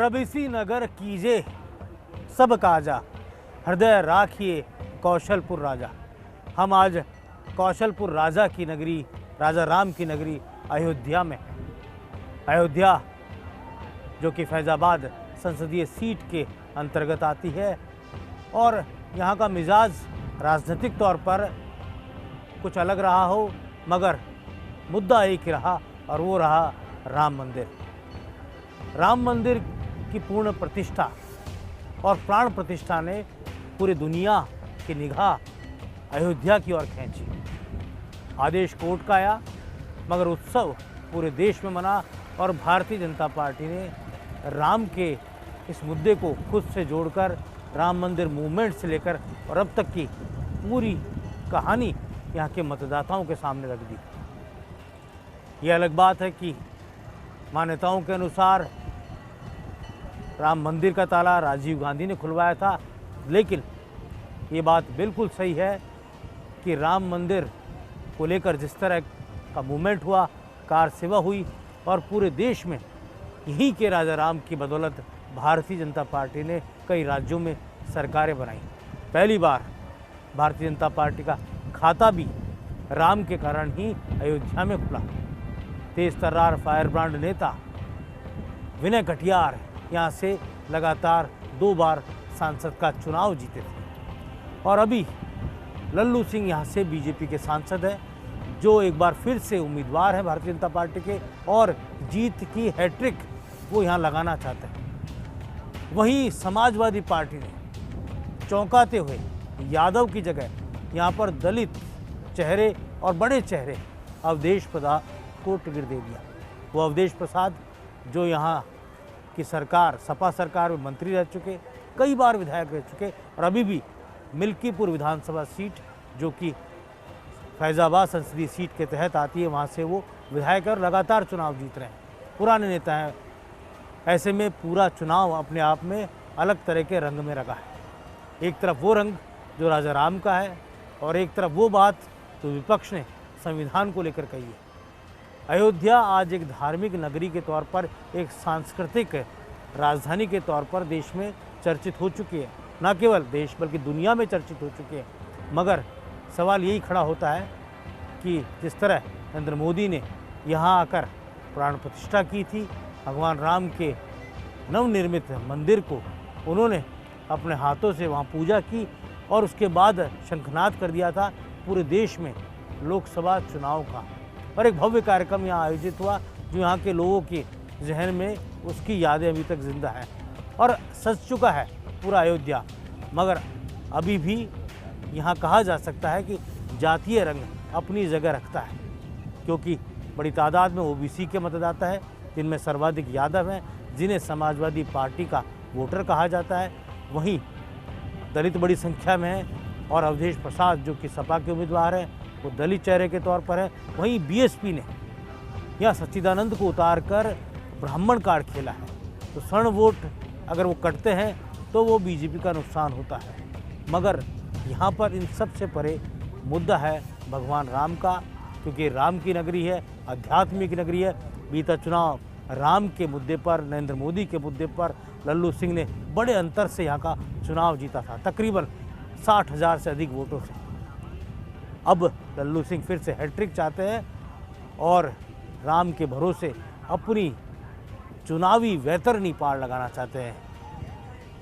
प्रभृति नगर कीजे सब काजा, हृदय राखिए कौशलपुर राजा। हम आज कौशलपुर राजा की नगरी, राजा राम की नगरी अयोध्या में। अयोध्या जो कि फैजाबाद संसदीय सीट के अंतर्गत आती है और यहाँ का मिजाज राजनीतिक तौर पर कुछ अलग रहा हो, मगर मुद्दा एक ही रहा और वो रहा राम मंदिर। राम मंदिर की पूर्ण प्रतिष्ठा और प्राण प्रतिष्ठा ने पूरी दुनिया की निगाह अयोध्या की ओर खींची। आदेश कोर्ट का आया, मगर उत्सव पूरे देश में मना और भारतीय जनता पार्टी ने राम के इस मुद्दे को खुद से जोड़कर राम मंदिर मूवमेंट से लेकर और अब तक की पूरी कहानी यहाँ के मतदाताओं के सामने रख दी। ये अलग बात है कि मान्यताओं के अनुसार राम मंदिर का ताला राजीव गांधी ने खुलवाया था, लेकिन ये बात बिल्कुल सही है कि राम मंदिर को लेकर जिस तरह का मूवमेंट हुआ, कार सेवा हुई और पूरे देश में यहीं के राजा राम की बदौलत भारतीय जनता पार्टी ने कई राज्यों में सरकारें बनाई। पहली बार भारतीय जनता पार्टी का खाता भी राम के कारण ही अयोध्या में खुला। तेज तर्रार फायर ब्रांड नेता विनय कटियार यहाँ से लगातार 2 बार सांसद का चुनाव जीते थे और अभी लल्लू सिंह यहाँ से बीजेपी के सांसद हैं, जो एक बार फिर से उम्मीदवार हैं भारतीय जनता पार्टी के और जीत की हैट्रिक वो यहाँ लगाना चाहते हैं। वहीं समाजवादी पार्टी ने चौंकाते हुए यादव की जगह यहाँ पर दलित चेहरे और बड़े चेहरे अवधेश प्रसाद को टिकट दे दिया। वो अवधेश प्रसाद जो यहाँ की सरकार, सपा सरकार में मंत्री रह चुके, कई बार विधायक रह चुके और अभी भी मिल्कीपुर विधानसभा सीट जो कि फैजाबाद संसदीय सीट के तहत आती है, वहाँ से वो विधायक और लगातार चुनाव जीत रहे हैं, पुराने नेता हैं। ऐसे में पूरा चुनाव अपने आप में अलग तरह के रंग में रखा है। एक तरफ वो रंग जो राजा राम का है और एक तरफ वो बात जो विपक्ष ने संविधान को लेकर कही है। अयोध्या आज एक धार्मिक नगरी के तौर पर, एक सांस्कृतिक राजधानी के तौर पर देश में चर्चित हो चुकी है। न केवल देश बल्कि दुनिया में चर्चित हो चुकी है। मगर सवाल यही खड़ा होता है कि जिस तरह नरेंद्र मोदी ने यहाँ आकर प्राण प्रतिष्ठा की थी, भगवान राम के नवनिर्मित मंदिर को उन्होंने अपने हाथों से वहाँ पूजा की और उसके बाद शंखनाद कर दिया था पूरे देश में लोकसभा चुनाव का, और एक भव्य कार्यक्रम यहाँ आयोजित हुआ जो यहाँ के लोगों के जहन में उसकी यादें अभी तक जिंदा हैं और सज चुका है पूरा अयोध्या। मगर अभी भी यहाँ कहा जा सकता है कि जातीय रंग अपनी जगह रखता है, क्योंकि बड़ी तादाद में ओबीसी के मतदाता है, जिनमें सर्वाधिक यादव हैं, जिन्हें समाजवादी पार्टी का वोटर कहा जाता है। वहीं दलित बड़ी संख्या में है और अवधेश प्रसाद जो कि सपा के उम्मीदवार हैं वो दलित चेहरे के तौर पर है। वहीं बीएसपी ने यहाँ सच्चिदानंद को उतार कर ब्राह्मण कार्ड खेला है, तो स्वर्ण वोट अगर वो कटते हैं तो वो बीजेपी का नुकसान होता है। मगर यहाँ पर इन सब से परे मुद्दा है भगवान राम का, क्योंकि राम की नगरी है, आध्यात्मिक नगरी है। बीता चुनाव राम के मुद्दे पर, नरेंद्र मोदी के मुद्दे पर लल्लू सिंह ने बड़े अंतर से यहाँ का चुनाव जीता था, तकरीबन 60,000 से अधिक वोटों से। अब लल्लू सिंह फिर से हैट्रिक चाहते हैं और राम के भरोसे अपनी चुनावी वैतरनी पार लगाना चाहते हैं।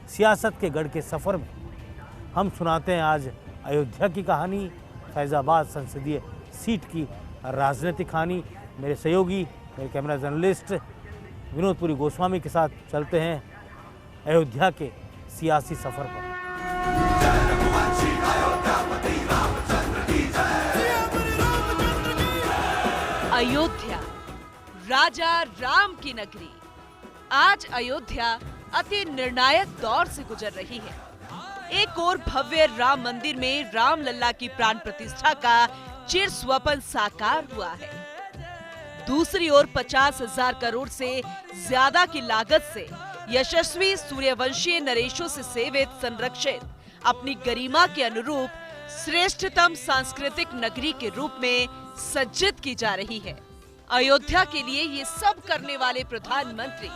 सियासत के गढ़ के सफ़र में हम सुनाते हैं आज अयोध्या की कहानी, फैजाबाद संसदीय सीट की राजनीतिक कहानी। मेरे सहयोगी, मेरे कैमरा जर्नलिस्ट विनोदपुरी गोस्वामी के साथ चलते हैं अयोध्या के सियासी सफ़र पर। अयोध्या, राजा राम की नगरी। आज अयोध्या अति निर्णायक दौर से गुजर रही है। एक और भव्य राम मंदिर में राम लल्ला की प्राण प्रतिष्ठा का चिर स्वप्न साकार हुआ है। दूसरी ओर 50,000 करोड़ से ज्यादा की लागत से यशस्वी सूर्यवंशीय नरेशों से सेवित, संरक्षित, अपनी गरिमा के अनुरूप श्रेष्ठतम सांस्कृतिक नगरी के रूप में सज्जित की जा रही है। अयोध्या के लिए ये सब करने वाले प्रधानमंत्री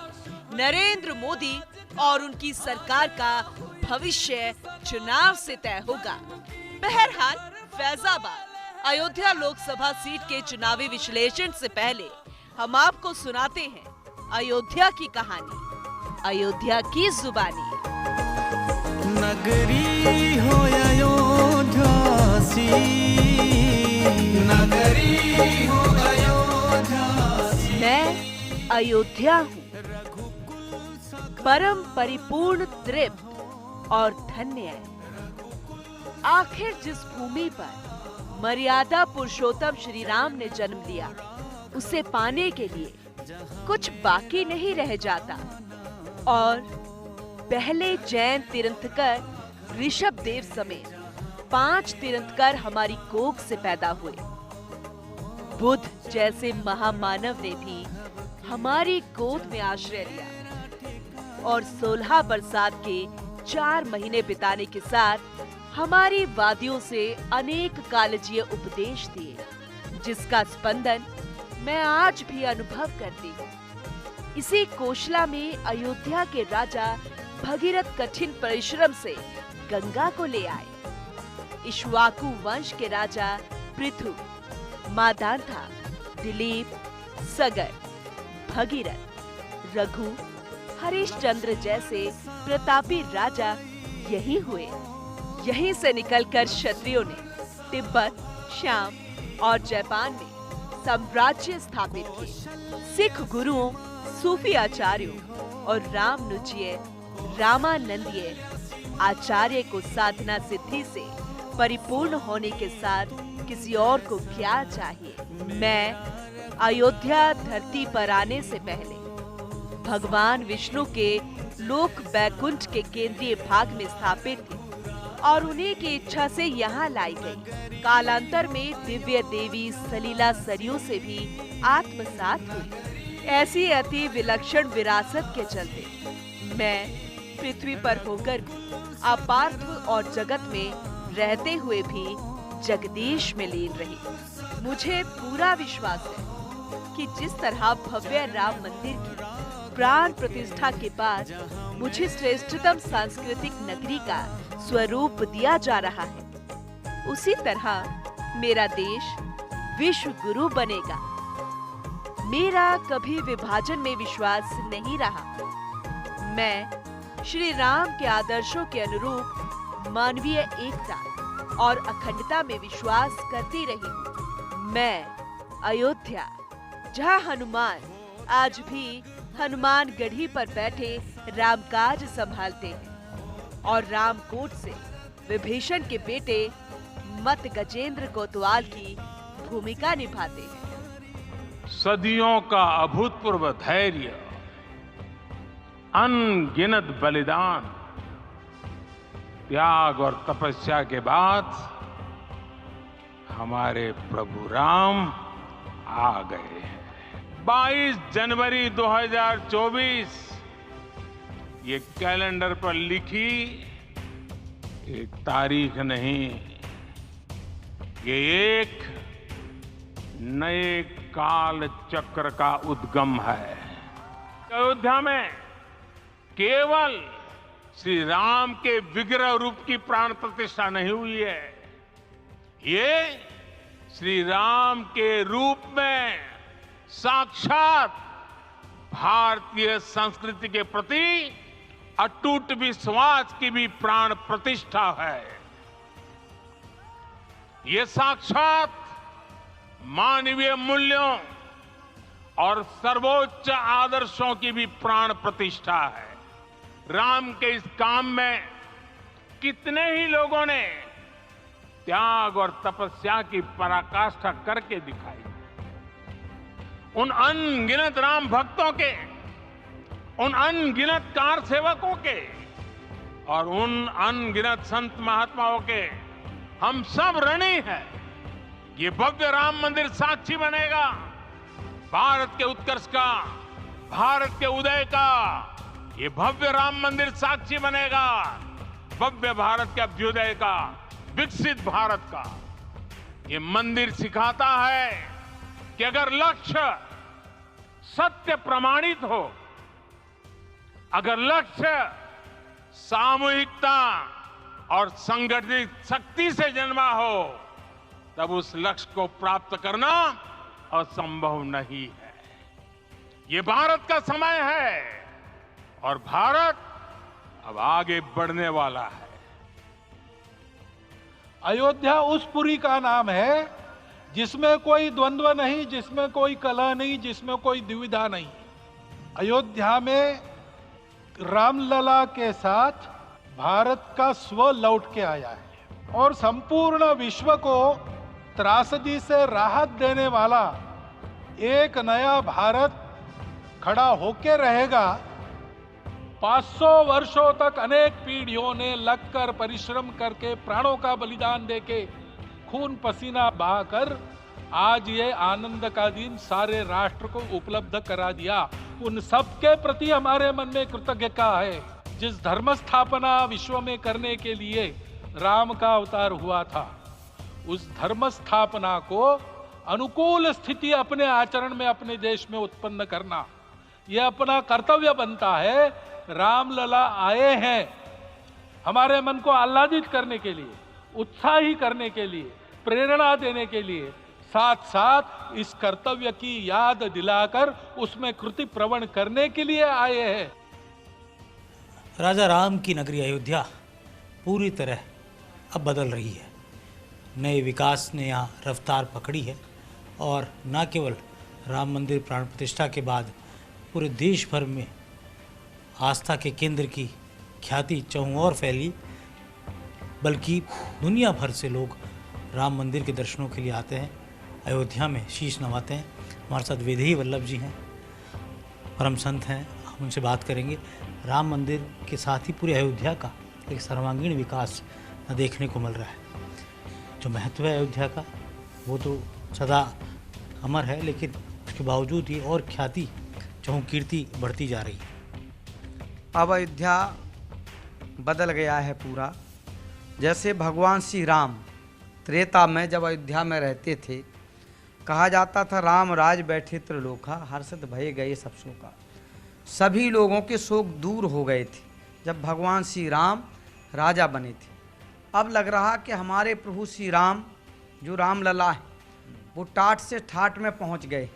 नरेंद्र मोदी और उनकी सरकार का भविष्य चुनाव से तय होगा। बहरहाल फैजाबाद अयोध्या लोकसभा सीट के चुनावी विश्लेषण से पहले हम आपको सुनाते हैं अयोध्या की कहानी, अयोध्या की जुबानी। नगरी हो अयोध्या सी, नगरी हो अयोध्या सी। मैं अयोध्या हूँ, परम परिपूर्ण, तृप्त और धन्य है। आखिर जिस भूमि पर मर्यादा पुरुषोत्तम श्री राम ने जन्म लिया, उसे पाने के लिए कुछ बाकी नहीं रह जाता। और पहले जैन तीर्थंकर ऋषभ देव समेत 5 तीर्थंकर हमारी कोख से पैदा हुए। बुद्ध जैसे महामानव ने भी हमारी गोद में आश्रय लिया और 16 बरसात के 4 महीने बिताने के साथ हमारी वादियों से अनेक कालजीय उपदेश दिए, जिसका स्पंदन मैं आज भी अनुभव करती हूँ। इसी कोशला में अयोध्या के राजा भगीरथ कठिन परिश्रम से गंगा को ले आए। इक्ष्वाकु वंश के राजा पृथु, मांधाता, दिलीप, सगर, भगीरथ, रघु, हरिश्चंद्र जैसे प्रतापी राजा यही हुए। यहीं से निकलकर क्षत्रियों ने तिब्बत, श्याम और जापान में साम्राज्य स्थापित किए। सिख गुरुओं, सूफी आचार्यों और रामानुजीय, रामानंदीय आचार्य को साधना सिद्धि से परिपूर्ण होने के साथ किसी और को क्या चाहिए। मैं अयोध्या धरती पर आने से पहले भगवान विष्णु के लोक वैकुंठ के केंद्रीय भाग में स्थापित थी और उन्हीं की इच्छा से यहाँ लाई गई। कालांतर में दिव्य देवी सलीला सरयू से भी आत्मसात हुई। ऐसी अति विलक्षण विरासत के चलते मैं पृथ्वी पर होकर भी अपार्थ और जगत में रहते हुए भी जगदीश में लीन रही। मुझे पूरा विश्वास है कि जिस तरह भव्य राम मंदिर की प्राण प्रतिष्ठा के बाद मुझे श्रेष्ठतम सांस्कृतिक नगरी का स्वरूप दिया जा रहा है, उसी तरह मेरा देश विश्व गुरु बनेगा। मेरा कभी विभाजन में विश्वास नहीं रहा। मैं श्री राम के आदर्शों के अनुरूप मानवीय एकता और अखंडता में विश्वास करती रही हूँ। मैं अयोध्या, जहाँ हनुमान आज भी हनुमान गढ़ी पर बैठे रामकाज संभालते हैं और रामकोट से विभीषण के बेटे मत गजेंद्र कोतवाल की भूमिका निभाते हैं। सदियों का अभूतपूर्व धैर्य, अनगिनत बलिदान, त्याग और तपस्या के बाद हमारे प्रभु राम आ गए। 22 जनवरी 2024 ये कैलेंडर पर लिखी एक तारीख नहीं, ये एक नए काल चक्र का उद्गम है। अयोध्या में केवल श्री राम के विग्रह रूप की प्राण प्रतिष्ठा नहीं हुई है, ये श्री राम के रूप में साक्षात भारतीय संस्कृति के प्रति अटूट विश्वास की भी प्राण प्रतिष्ठा है। ये साक्षात मानवीय मूल्यों और सर्वोच्च आदर्शों की भी प्राण प्रतिष्ठा है। राम के इस काम में कितने ही लोगों ने त्याग और तपस्या की पराकाष्ठा करके दिखाई। उन अनगिनत राम भक्तों के, उन अनगिनत कार सेवकों के और उन अनगिनत संत महात्माओं के हम सब ऋणी हैं। ये भव्य राम मंदिर साक्षी बनेगा भारत के उत्कर्ष का, भारत के उदय का। ये भव्य राम मंदिर साक्षी बनेगा भव्य भारत के अभ्युदय का, विकसित भारत का। ये मंदिर सिखाता है कि अगर लक्ष्य सत्य प्रमाणित हो अगर लक्ष्य सामूहिकता और संगठित शक्ति से जन्मा हो तब उस लक्ष्य को प्राप्त करना असंभव नहीं है। ये भारत का समय है और भारत अब आगे बढ़ने वाला है। अयोध्या उस पुरी का नाम है जिसमें कोई द्वंद्व नहीं, जिसमें कोई कलह नहीं, जिसमें कोई दुविधा नहीं। अयोध्या में रामलला के साथ भारत का स्व लौट के आया है और संपूर्ण विश्व को त्रासदी से राहत देने वाला एक नया भारत खड़ा होके रहेगा। 500 वर्षों तक अनेक पीढ़ियों ने लगकर परिश्रम करके प्राणों का बलिदान देके खून पसीना बहाकर आज ये आनंद का दिन सारे राष्ट्र को उपलब्ध करा दिया। उन सब के प्रति हमारे मन में कृतज्ञता है। जिस धर्म स्थापना विश्व में करने के लिए राम का अवतार हुआ था, उस धर्म स्थापना को अनुकूल स्थिति अपने आचरण में अपने देश में उत्पन्न करना यह अपना कर्तव्य बनता है। रामलला आए हैं हमारे मन को आह्लादित करने के लिए, उत्साही करने के लिए, प्रेरणा देने के लिए, साथ साथ इस कर्तव्य की याद दिलाकर उसमें कृति प्रवण करने के लिए आए हैं। राजा राम की नगरी अयोध्या पूरी तरह अब बदल रही है। नए विकास ने यहाँ रफ्तार पकड़ी है और न केवल राम मंदिर प्राण प्रतिष्ठा के बाद पूरे देश भर में आस्था के केंद्र की ख्याति चहुं ओर फैली, बल्कि दुनिया भर से लोग राम मंदिर के दर्शनों के लिए आते हैं, अयोध्या में शीश नवाते हैं। हमारे साथ वैदेही वल्लभ जी हैं, परम संत हैं, हम उनसे बात करेंगे। राम मंदिर के साथ ही पूरे अयोध्या का एक सर्वांगीण विकास देखने को मिल रहा है। जो महत्व है अयोध्या का वो तो सदा अमर है, लेकिन उसके बावजूद ये और ख्याति चहुं कीर्ति बढ़ती जा रही है। अब अयोध्या बदल गया है पूरा। जैसे भगवान श्री राम त्रेता में जब अयोध्या में रहते थे, कहा जाता था राम राज बैठे त्रिलोका, हर्षित भये गए सब शोका। सभी लोगों के शोक दूर हो गए थे जब भगवान श्री राम राजा बने थे। अब लग रहा कि हमारे प्रभु श्री राम जो रामलला है वो टाट से ठाट में पहुंच गए।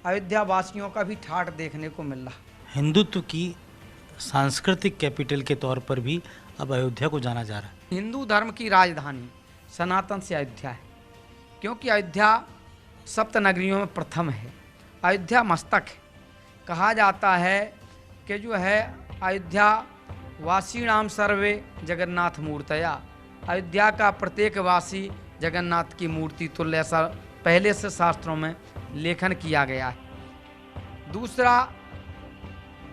अयोध्या वासियों का भी ठाट देखने को मिल रहा। हिंदुत्व की सांस्कृतिक कैपिटल के तौर पर भी अब अयोध्या को जाना जा रहा है। हिंदू धर्म की राजधानी सनातन से अयोध्या है, क्योंकि अयोध्या सप्त नगरियों में प्रथम है। अयोध्या मस्तक है। कहा जाता है कि जो है अयोध्या वासीणाम सर्वे जगन्नाथ मूर्तया, अयोध्या का प्रत्येक वासी जगन्नाथ की मूर्ति तुल्य, ऐसा पहले से शास्त्रों में लेखन किया गया है। दूसरा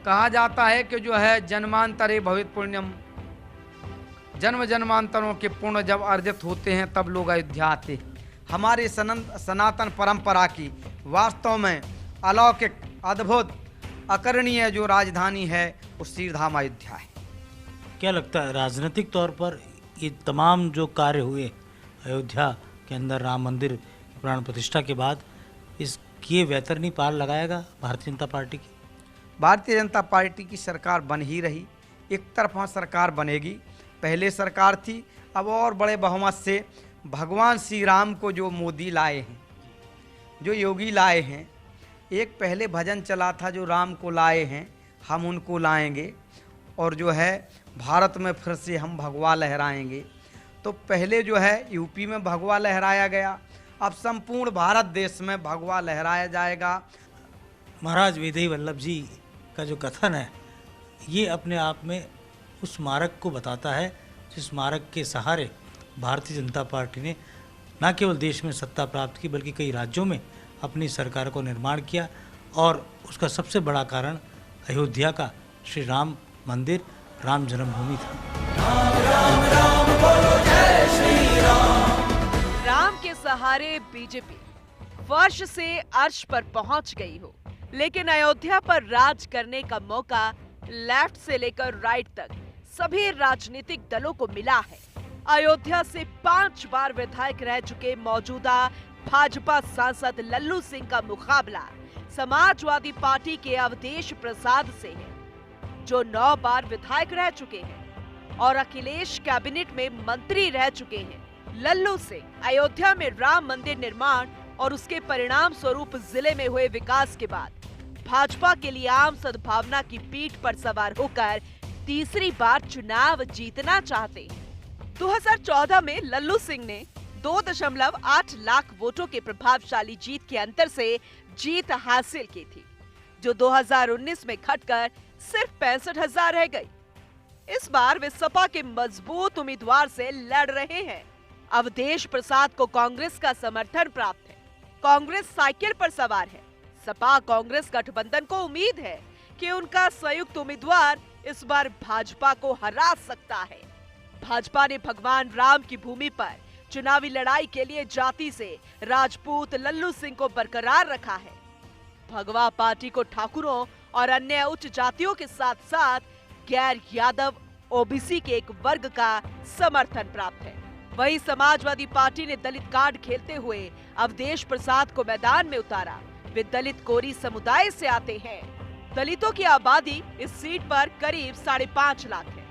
कहा जाता है कि जो है जन्मांतरे भवित पुण्यम, जन्म जन्मांतरों के पुण्य जब अर्जित होते हैं तब लोग अयोध्या आते। हमारे सनातन परंपरा की वास्तव में अलौकिक अद्भुत अकरणीय जो राजधानी है वो श्रीधाम अयोध्या है। क्या लगता है राजनीतिक तौर पर ये तमाम जो कार्य हुए अयोध्या के अंदर राम मंदिर प्राण प्रतिष्ठा के बाद, इसकी वैतरणी पार लगाएगा भारतीय जनता पार्टी की? भारतीय जनता पार्टी की सरकार बन ही रही, एक तरफा सरकार बनेगी। पहले सरकार थी, अब और बड़े बहुमत से भगवान श्री राम को जो मोदी लाए हैं, जो योगी लाए हैं, एक पहले भजन चला था जो राम को लाए हैं हम उनको लाएंगे, और जो है भारत में फिर से हम भगवा लहराएंगे। तो पहले जो है यूपी में भगवा लहराया गया, अब संपूर्ण भारत देश में भगवा लहराया जाएगा। महाराज वैदेही वल्लभ जी का जो कथन है ये अपने आप में उस स्मारक को बताता है जिस स्मारक के सहारे भारतीय जनता पार्टी ने न केवल देश में सत्ता प्राप्त की बल्कि कई राज्यों में अपनी सरकार को निर्माण किया, और उसका सबसे बड़ा कारण अयोध्या का श्री राम मंदिर, राम जन्मभूमि था। राम के सहारे बीजेपी फर्श से अर्श पर पहुंच गई हो, लेकिन अयोध्या पर राज करने का मौका लेफ्ट से लेकर राइट तक सभी राजनीतिक दलों को मिला है। अयोध्या से 5 बार विधायक रह चुके मौजूदा भाजपा सांसद लल्लू सिंह का मुकाबला समाजवादी पार्टी के अवधेश प्रसाद से है। जो 9 बार विधायक रह चुके हैं और अखिलेश कैबिनेट में मंत्री रह चुके हैं। लल्लू सिंह अयोध्या में राम मंदिर निर्माण और उसके परिणाम स्वरूप जिले में हुए विकास के बाद भाजपा के लिए आम सद्भावना की पीठ पर सवार होकर तीसरी बार चुनाव जीतना चाहते हैं। 2014 में लल्लू सिंह ने 2.8 लाख वोटों के प्रभावशाली जीत के अंतर से जीत हासिल की थी, जो 2019 में घटकर सिर्फ 65,000 रह गई। इस बार वे सपा के मजबूत उम्मीदवार से लड़ रहे हैं। अवधेश प्रसाद को कांग्रेस का समर्थन प्राप्त है। कांग्रेस साइकिल पर सवार है। सपा कांग्रेस गठबंधन को उम्मीद है कि उनका संयुक्त उम्मीदवार इस बार भाजपा को हरा सकता है। भाजपा ने भगवान राम की भूमि पर चुनावी लड़ाई के लिए जाति से राजपूत लल्लू सिंह को बरकरार रखा है। भगवा पार्टी को ठाकुरों और अन्य उच्च जातियों के साथ साथ गैर यादव ओबीसी के एक वर्ग का समर्थन प्राप्त है। वहीं समाजवादी पार्टी ने दलित कार्ड खेलते हुए अवधेश प्रसाद को मैदान में उतारा। वे दलित कोरी समुदाय से आते हैं। दलितों की आबादी इस सीट पर करीब 5.5 लाख है।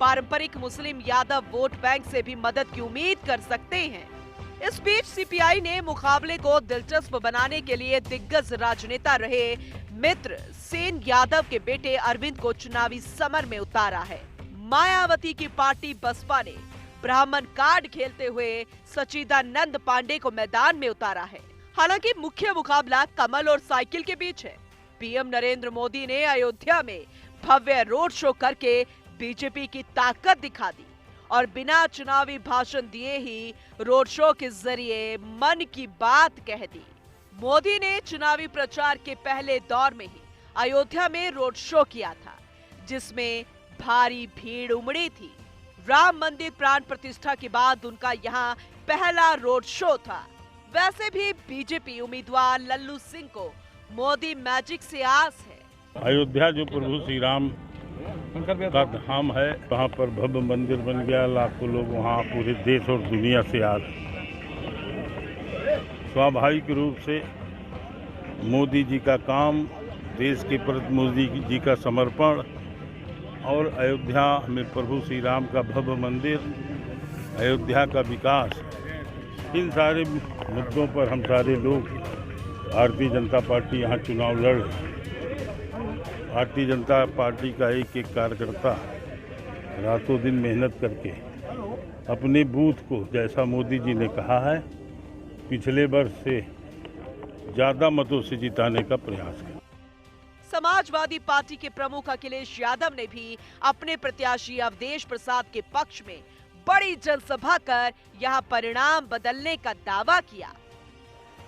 पारंपरिक मुस्लिम यादव वोट बैंक से भी मदद की उम्मीद कर सकते हैं। इस बीच सीपीआई ने मुकाबले को दिलचस्प बनाने के लिए दिग्गज राजनेता रहे मित्र सेन यादव के बेटे अरविंद को चुनावी समर में उतारा है। मायावती की पार्टी बसपा ने ब्राह्मण कार्ड खेलते हुए सचिदानंद पांडे को मैदान में उतारा है। हालांकि मुख्य मुकाबला कमल और साइकिल के बीच है। पीएम नरेंद्र मोदी ने अयोध्या में भव्य रोड शो करके बीजेपी की ताकत दिखा दी और बिना चुनावी भाषण दिए ही रोड शो के जरिए मन की बात कह दी। मोदी ने चुनावी प्रचार के पहले दौर में ही अयोध्या में रोड शो किया था, जिसमें भारी भीड़ उमड़ी थी। राम मंदिर प्राण प्रतिष्ठा के बाद उनका यहाँ पहला रोड शो था। वैसे भी बीजेपी उम्मीदवार लल्लू सिंह को मोदी मैजिक से आस है। अयोध्या जो प्रभु श्री राम का धाम है, वहाँ पर भव्य मंदिर बन गया। लाखों लोग वहाँ पूरे देश और दुनिया से आ रहे। स्वाभाविक रूप से मोदी जी का काम, देश के प्रति मोदी जी का समर्पण और अयोध्या में प्रभु श्री राम का भव्य मंदिर, अयोध्या का विकास, इन सारे मुद्दों पर हम सारे लोग भारतीय जनता पार्टी यहाँ चुनाव लड़ रही है। भारतीय जनता पार्टी का एक एक कार्यकर्ता रातों दिन मेहनत करके अपने बूथ को, जैसा मोदी जी ने कहा है, पिछले वर्ष से ज़्यादा मतों से जिताने का प्रयास किया। समाजवादी पार्टी के प्रमुख अखिलेश यादव ने भी अपने प्रत्याशी अवधेश प्रसाद के पक्ष में बड़ी जनसभा कर यहां परिणाम बदलने का दावा किया।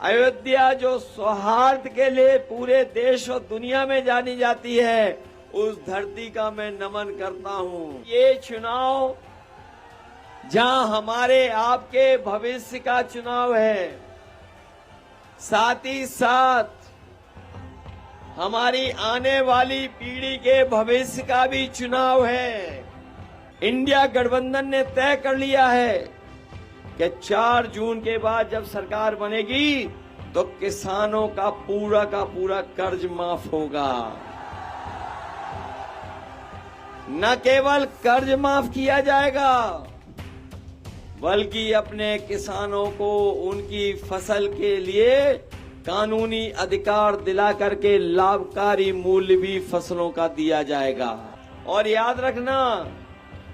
अयोध्या जो सौहार्द के लिए पूरे देश और दुनिया में जानी जाती है, उस धरती का मैं नमन करता हूं। ये चुनाव जहां हमारे आपके भविष्य का चुनाव है, साथ ही साथ हमारी आने वाली पीढ़ी के भविष्य का भी चुनाव है। इंडिया गठबंधन ने तय कर लिया है कि 4 जून के बाद जब सरकार बनेगी तो किसानों का पूरा कर्ज माफ होगा। न केवल कर्ज माफ किया जाएगा, बल्कि अपने किसानों को उनकी फसल के लिए कानूनी अधिकार दिला करके लाभकारी मूल्य भी फसलों का दिया जाएगा। और याद रखना,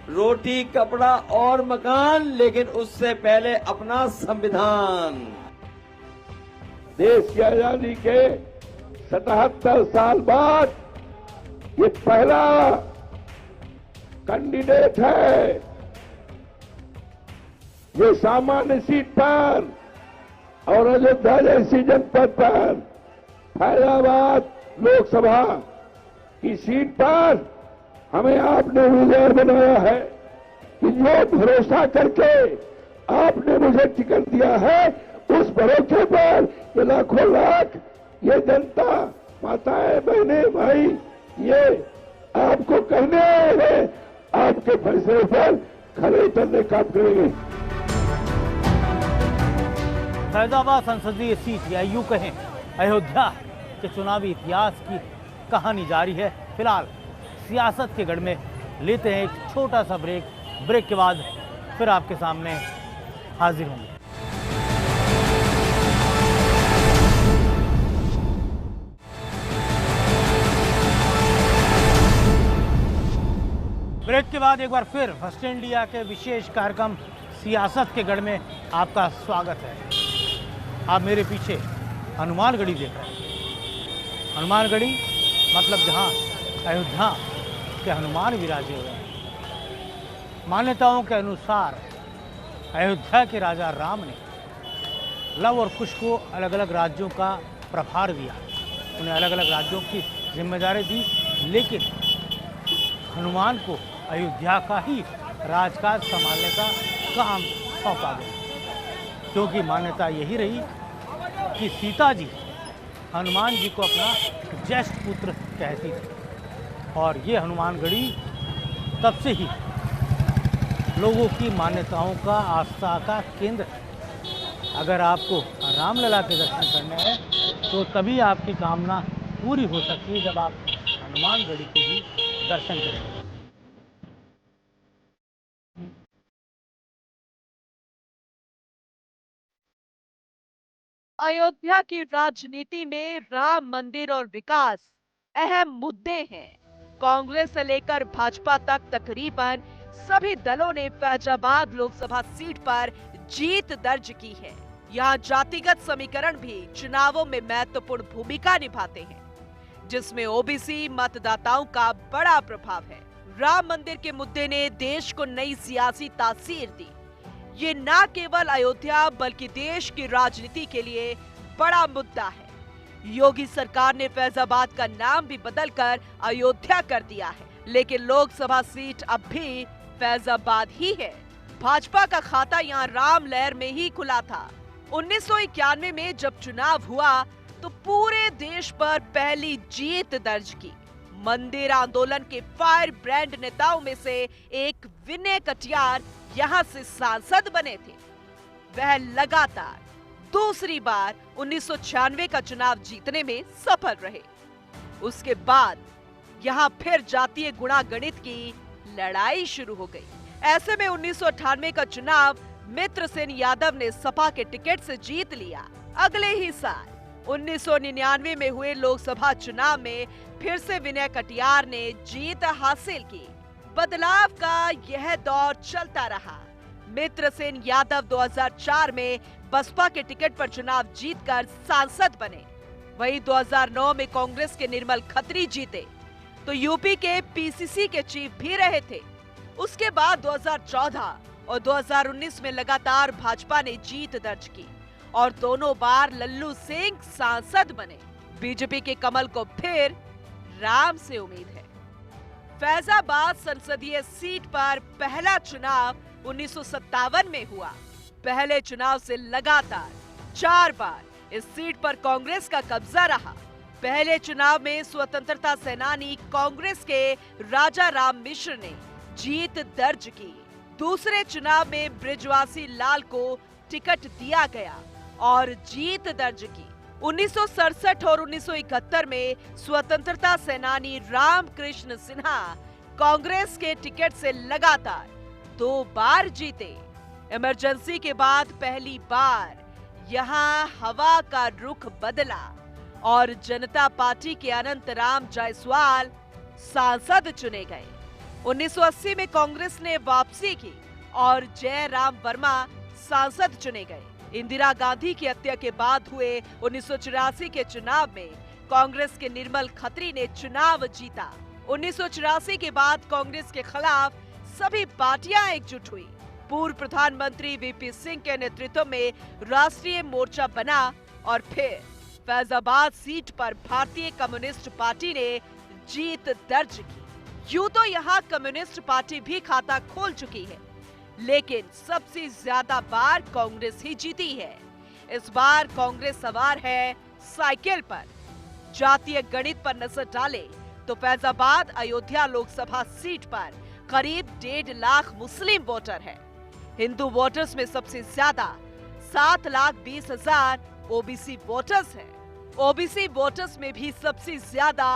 रोटी, कपड़ा और मकान, लेकिन उससे पहले अपना संविधान। देश की आजादी के 77 साल बाद ये पहला कैंडिडेट है जो सामान्य सीट पर और अयोध्या जैसी जनपद पर, फैजाबाद लोकसभा की सीट पर हमें आपने विजय बनाया है कि जो भरोसा करके आपने मुझे टिकट दिया है, उस भरोसे पर ये लाखों लाख ये जनता, माताएं, बहनें, भाई, ये आपको कहने आए हैं, आपके फैसले पर खड़े उतरने का करेंगे। फैजाबाद संसदीय सीट, या यूं कहें अयोध्या के चुनावी इतिहास की कहानी जारी है। फिलहाल सियासत के गढ़ में लेते हैं एक छोटा सा ब्रेक के बाद फिर आपके सामने हाजिर होंगे। ब्रेक के बाद एक बार फिर फर्स्ट इंडिया के विशेष कार्यक्रम सियासत के गढ़ में आपका स्वागत है। आप मेरे पीछे हनुमानगढ़ी देख रहे हैं। हनुमानगढ़ी मतलब जहां अयोध्या के हनुमान विराजे हुए हैं। मान्यताओं के अनुसार अयोध्या के राजा राम ने लव और कुश को अलग अलग राज्यों का प्रभार दिया, उन्हें अलग अलग राज्यों की जिम्मेदारी दी, लेकिन हनुमान को अयोध्या का ही राजकाज संभालने का काम सौंपा गया, क्योंकि मान्यता यही रही कि सीता जी हनुमान जी को अपना ज्येष्ठ पुत्र कहती थी। और ये हनुमानगढ़ी तब से ही लोगों की मान्यताओं का, आस्था का केंद्र है। अगर आपको रामलला के दर्शन करने हैं तो तभी आपकी कामना पूरी हो सकती है जब आप हनुमानगढ़ी के ही दर्शन करें। अयोध्या की राजनीति में राम मंदिर और विकास अहम मुद्दे हैं। कांग्रेस से लेकर भाजपा तक तकरीबन सभी दलों ने फैजाबाद लोकसभा सीट पर जीत दर्ज की है। यहाँ जातिगत समीकरण भी चुनावों में महत्वपूर्ण भूमिका निभाते हैं, जिसमें ओबीसी मतदाताओं का बड़ा प्रभाव है। राम मंदिर के मुद्दे ने देश को नई सियासी तासीर दी। ये न केवल अयोध्या बल्कि देश की राजनीति के लिए बड़ा मुद्दा है। योगी सरकार ने फैजाबाद का नाम भी बदलकर अयोध्या कर दिया है, लेकिन लोकसभा सीट अब भी फैजाबाद ही है। भाजपा का खाता यहाँ राम लहर में ही खुला था। 1991 में जब चुनाव हुआ तो पूरे देश पर पहली जीत दर्ज की। मंदिर आंदोलन के फायर ब्रांड नेताओं में से एक विनय कटियार यहाँ से सांसद बने थे। वह लगातार दूसरी बार 1996 का चुनाव जीतने में सफल रहे। उसके बाद यहाँ फिर जातीय गुणागणित की लड़ाई शुरू हो गई। ऐसे में 1998 का चुनाव मित्रसेन यादव ने सपा के टिकट से जीत लिया। अगले ही साल 1999 में हुए लोकसभा चुनाव में फिर से विनय कटियार ने जीत हासिल की। बदलाव का यह दौर चलता रहा। मित्रसेन यादव 2004 में बसपा के टिकट पर चुनाव जीतकर सांसद बने। वहीं 2009 में कांग्रेस के निर्मल खत्री जीते तो यूपी के पीसीसी के चीफ भी रहे थे। उसके बाद 2014 और 2019 में लगातार भाजपा ने जीत दर्ज की और दोनों बार लल्लू सिंह सांसद बने। बीजेपी के कमल को फिर राम से उम्मीद है। फैजाबाद संसदीय सीट पर पहला चुनाव 1957 में हुआ। पहले चुनाव से लगातार 4 बार इस सीट पर कांग्रेस का कब्जा रहा। पहले चुनाव में स्वतंत्रता सेनानी कांग्रेस के राजा राम मिश्र ने जीत दर्ज की। दूसरे चुनाव में ब्रिजवासी लाल को टिकट दिया गया और जीत दर्ज की। 1967 और 1971 में स्वतंत्रता सेनानी रामकृष्ण सिन्हा कांग्रेस के टिकट से लगातार 2 बार जीते। इमरजेंसी के बाद पहली बार यहां हवा का रुख बदला और जनता पार्टी के अनंत राम जायसवाल सांसद चुने गए। 1980 में कांग्रेस ने वापसी की और जय राम वर्मा सांसद चुने गए। इंदिरा गांधी की हत्या के बाद हुए 1984 के चुनाव में कांग्रेस के निर्मल खत्री ने चुनाव जीता। 1984 के बाद कांग्रेस के खिलाफ सभी पार्टियां एकजुट हुई। पूर्व प्रधानमंत्री वीपी सिंह के नेतृत्व में राष्ट्रीय मोर्चा बना और फिर फैजाबाद सीट पर भारतीय कम्युनिस्ट पार्टी ने जीत दर्ज की। यूं तो यहाँ कम्युनिस्ट पार्टी भी खाता खोल चुकी है, लेकिन सबसे ज्यादा बार कांग्रेस ही जीती है। इस बार कांग्रेस सवार है साइकिल पर। जातीय गणित पर नजर डाले तो फैजाबाद अयोध्या लोकसभा सीट पर करीब 1.5 लाख मुस्लिम वोटर है। हिंदू वोटर्स में सबसे ज्यादा 7,20,000 ओबीसी वोटर्स हैं। ओबीसी वोटर्स में भी सबसे ज्यादा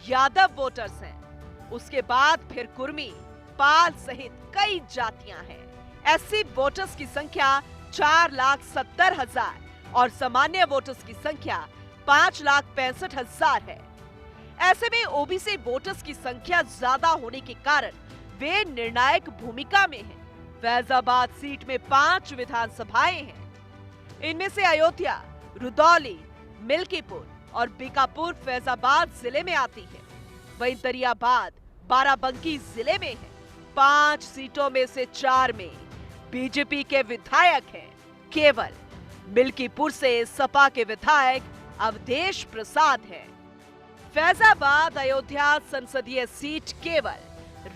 यादव वोटर्स हैं। उसके बाद फिर कुर्मी, पाल सहित कई जातियां हैं। एससी वोटर्स की संख्या 4,70,000 और सामान्य वोटर्स की संख्या 5,65,000 है। ऐसे में ओबीसी वोटर्स की संख्या ज्यादा होने के कारण वे निर्णायक भूमिका में हैं। फैजाबाद सीट में 5 विधानसभाएं हैं। इनमें से अयोध्या, रुदौली, मिल्कीपुर और बीकापुर फैजाबाद जिले में आती है। वहीं दरियाबाद बाराबंकी जिले में है। 5 सीटों में से 4 में बीजेपी के विधायक हैं। केवल मिल्कीपुर से सपा के विधायक अवधेश प्रसाद हैं। फैजाबाद अयोध्या संसदीय सीट केवल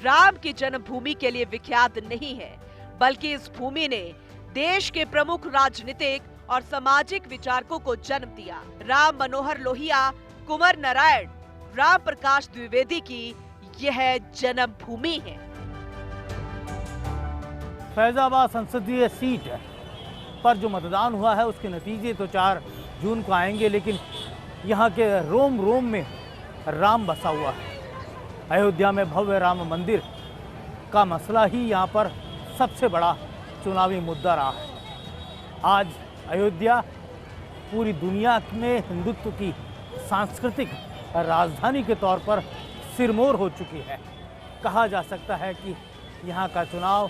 राम की जन्मभूमि के लिए विख्यात नहीं है, बल्कि इस भूमि ने देश के प्रमुख राजनीतिक और सामाजिक विचारकों को जन्म दिया। राम मनोहर लोहिया, कुंवर नारायण, राम प्रकाश द्विवेदी की यह जन्मभूमि है। फैजाबाद संसदीय सीट पर जो मतदान हुआ है उसके नतीजे तो 4 जून को आएंगे, लेकिन यहाँ के रोम रोम में राम बसा हुआ है। अयोध्या में भव्य राम मंदिर का मसला ही यहाँ पर सबसे बड़ा चुनावी मुद्दा रहा है। आज अयोध्या पूरी दुनिया में हिंदुत्व की सांस्कृतिक राजधानी के तौर पर सिरमौर हो चुकी है। कहा जा सकता है कि यहाँ का चुनाव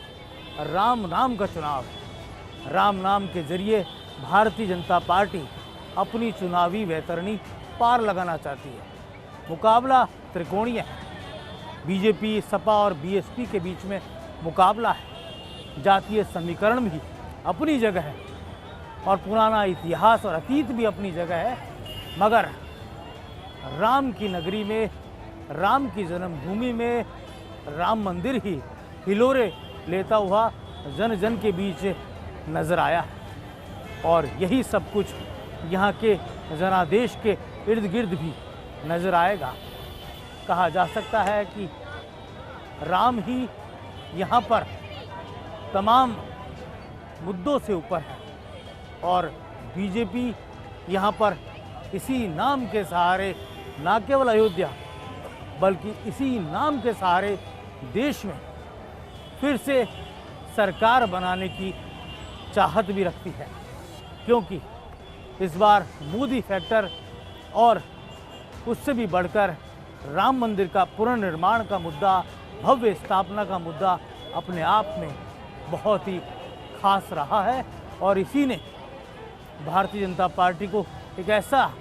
राम नाम का चुनाव है। राम नाम के जरिए भारतीय जनता पार्टी अपनी चुनावी वैतरणी पार लगाना चाहती है। मुकाबला त्रिकोणीय है। बीजेपी, सपा और बीएसपी के बीच में मुकाबला है। जातीय समीकरण भी अपनी जगह है और पुराना इतिहास और अतीत भी अपनी जगह है, मगर राम की नगरी में, राम की जन्मभूमि में राम मंदिर ही हिलोरे लेता हुआ जन जन के बीच नजर आया है। और यही सब कुछ यहाँ के जनादेश के इर्द गिर्द भी नजर आएगा। कहा जा सकता है कि राम ही यहाँ पर तमाम मुद्दों से ऊपर है और बीजेपी यहाँ पर इसी नाम के सहारे न केवल अयोध्या बल्कि इसी नाम के सहारे देश में फिर से सरकार बनाने की चाहत भी रखती है, क्योंकि इस बार मोदी फैक्टर और उससे भी बढ़कर राम मंदिर का पुनर्निर्माण का मुद्दा, भव्य स्थापना का मुद्दा अपने आप में बहुत ही खास रहा है। और इसी ने भारतीय जनता पार्टी को एक ऐसा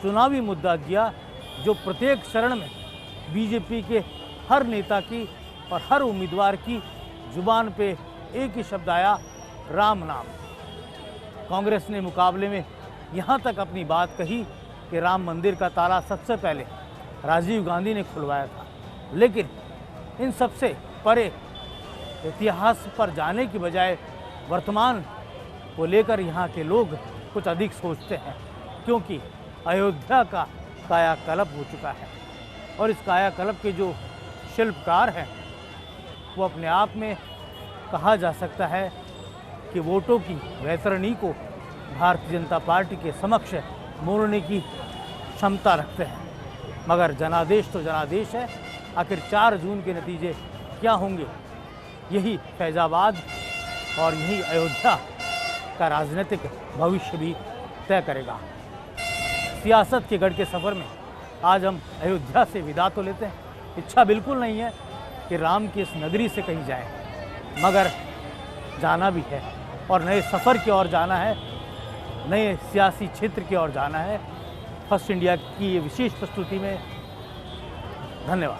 चुनावी मुद्दा दिया जो प्रत्येक चरण में बीजेपी के हर नेता की और हर उम्मीदवार की जुबान पे एक ही शब्द आया, राम नाम। कांग्रेस ने मुकाबले में यहाँ तक अपनी बात कही कि राम मंदिर का ताला सबसे पहले राजीव गांधी ने खुलवाया था, लेकिन इन सबसे परे इतिहास पर जाने की बजाय वर्तमान को लेकर यहाँ के लोग कुछ अधिक सोचते हैं, क्योंकि अयोध्या का कायाकल्प हो चुका है और इस कायाकल्प के जो शिल्पकार हैं वो अपने आप में कहा जा सकता है कि वोटों की वैतरणी को भारतीय जनता पार्टी के समक्ष मोड़ने की क्षमता रखते हैं। मगर जनादेश तो जनादेश है। आखिर 4 जून के नतीजे क्या होंगे, यही फैजाबाद और यही अयोध्या का राजनीतिक भविष्य भी तय करेगा। सियासत के गढ़ के सफ़र में आज हम अयोध्या से विदा तो लेते हैं। इच्छा बिल्कुल नहीं है कि राम की इस नगरी से कहीं जाएं, मगर जाना भी है और नए सफ़र की ओर जाना है, नए सियासी क्षेत्र की ओर जाना है। फर्स्ट इंडिया की ये विशेष प्रस्तुति में धन्यवाद।